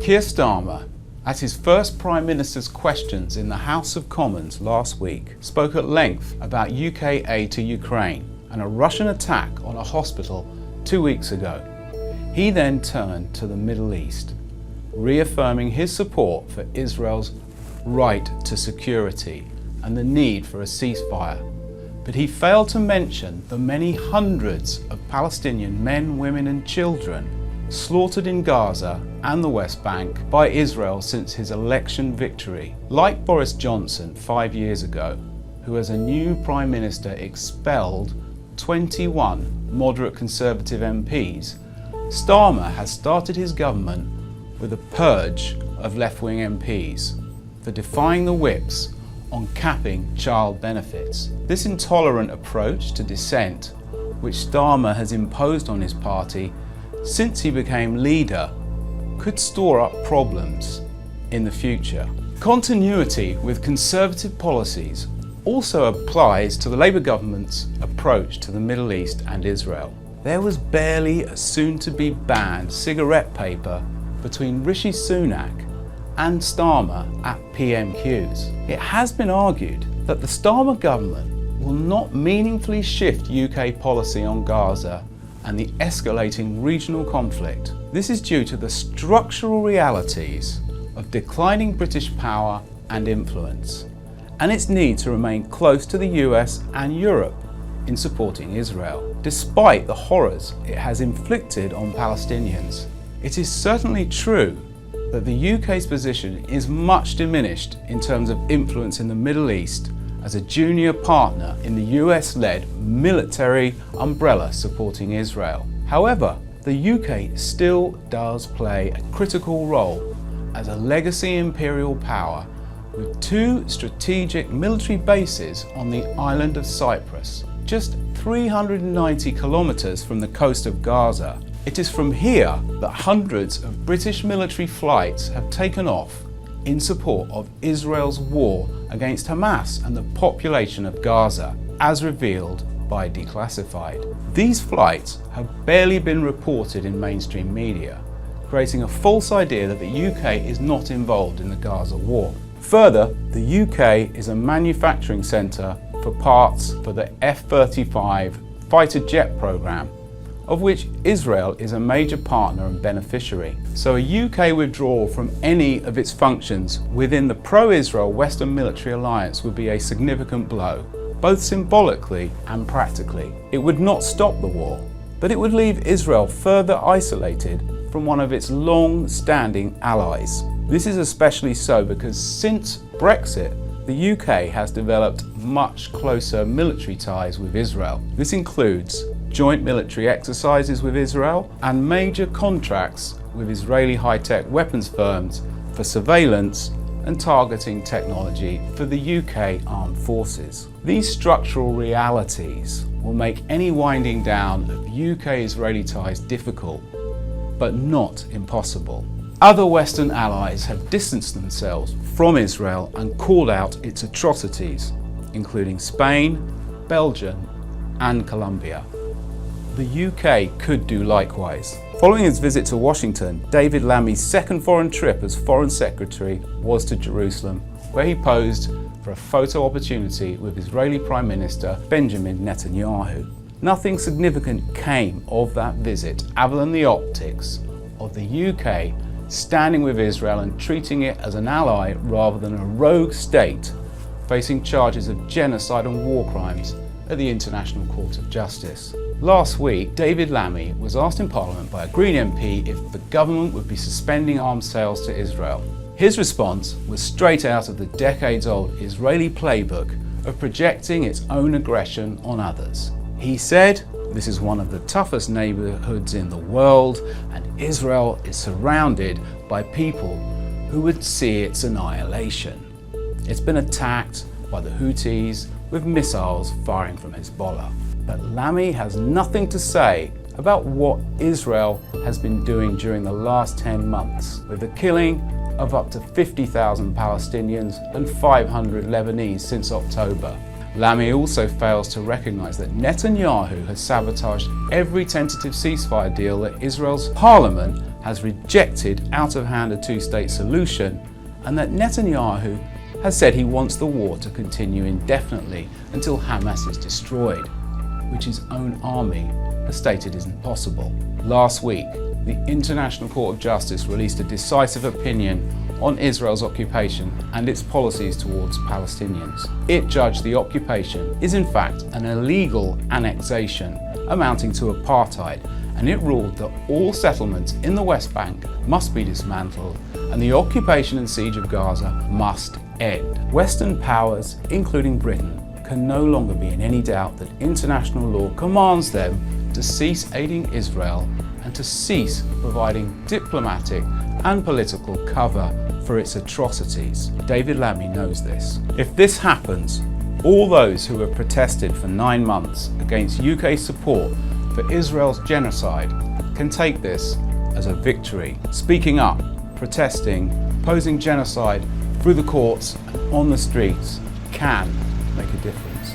Keir Starmer, at his first Prime Minister's questions in the House of Commons last week, spoke at length about UK aid to Ukraine and a Russian attack on a hospital 2 weeks ago. He then turned to the Middle East, reaffirming his support for Israel's right to security and the need for a ceasefire. But he failed to mention the many hundreds of Palestinian men, women and children slaughtered in Gaza and the West Bank by Israel since his election victory. Like Boris Johnson 5 years ago, who as a new Prime Minister expelled 21 moderate Conservative MPs, Starmer has started his government with a purge of left-wing MPs for defying the whips on capping child benefits. This intolerant approach to dissent, which Starmer has imposed on his party since he became leader, could store up problems in the future. Continuity with Conservative policies also applies to the Labour government's approach to the Middle East and Israel. There was barely a soon-to-be banned cigarette paper between Rishi Sunak and Starmer at PMQs. It has been argued that the Starmer government will not meaningfully shift UK policy on Gaza and the escalating regional conflict. This is due to the structural realities of declining British power and influence, and its need to remain close to the US and Europe in supporting Israel, despite the horrors it has inflicted on Palestinians. It is certainly true that the UK's position is much diminished in terms of influence in the Middle East as a junior partner in the US-led military umbrella supporting Israel. However, the UK still does play a critical role as a legacy imperial power with 2 strategic military bases on the island of Cyprus, just 390 kilometres from the coast of Gaza. It is from here that hundreds of British military flights have taken off in support of Israel's war against Hamas and the population of Gaza, as revealed by Declassified. These flights have barely been reported in mainstream media, creating a false idea that the UK is not involved in the Gaza war. Further, the UK is a manufacturing centre for parts for the F-35 fighter jet programme, of which Israel is a major partner and beneficiary. So a UK withdrawal from any of its functions within the pro-Israel Western military alliance would be a significant blow, both symbolically and practically. It would not stop the war, but it would leave Israel further isolated from one of its long-standing allies. This is especially so because since Brexit, the UK has developed much closer military ties with Israel. This includes joint military exercises with Israel and major contracts with Israeli high-tech weapons firms for surveillance and targeting technology for the UK armed forces. These structural realities will make any winding down of UK-Israeli ties difficult, but not impossible. Other Western allies have distanced themselves from Israel and called out its atrocities, including Spain, Belgium, and Colombia. The UK could do likewise. Following his visit to Washington, David Lammy's second foreign trip as Foreign Secretary was to Jerusalem, where he posed for a photo opportunity with Israeli Prime Minister Benjamin Netanyahu. Nothing significant came of that visit other than the optics of the UK standing with Israel and treating it as an ally rather than a rogue state facing charges of genocide and war crimes at the International Court of Justice. Last week, David Lammy was asked in Parliament by a Green MP if the government would be suspending arms sales to Israel. His response was straight out of the decades-old Israeli playbook of projecting its own aggression on others. He said, "This is one of the toughest neighbourhoods in the world, and Israel is surrounded by people who would see its annihilation. It's been attacked by the Houthis with missiles firing from Hezbollah." But Lammy has nothing to say about what Israel has been doing during the last 10 months, with the killing of up to 50,000 Palestinians and 500 Lebanese since October. Lammy also fails to recognise that Netanyahu has sabotaged every tentative ceasefire deal that Israel's parliament has rejected out of hand a two-state solution, and that Netanyahu has said he wants the war to continue indefinitely until Hamas is destroyed, which his own army has stated isn't possible. Last week, the International Court of Justice released a decisive opinion on Israel's occupation and its policies towards Palestinians. It judged the occupation is in fact an illegal annexation amounting to apartheid, and it ruled that all settlements in the West Bank must be dismantled and the occupation and siege of Gaza must end. Western powers, including Britain, can no longer be in any doubt that international law commands them to cease aiding Israel and to cease providing diplomatic and political cover for its atrocities. David Lammy knows this. If this happens, all those who have protested for 9 months against UK support for Israel's genocide can take this as a victory. Speaking up, protesting, opposing genocide through the courts and on the streets can make a difference.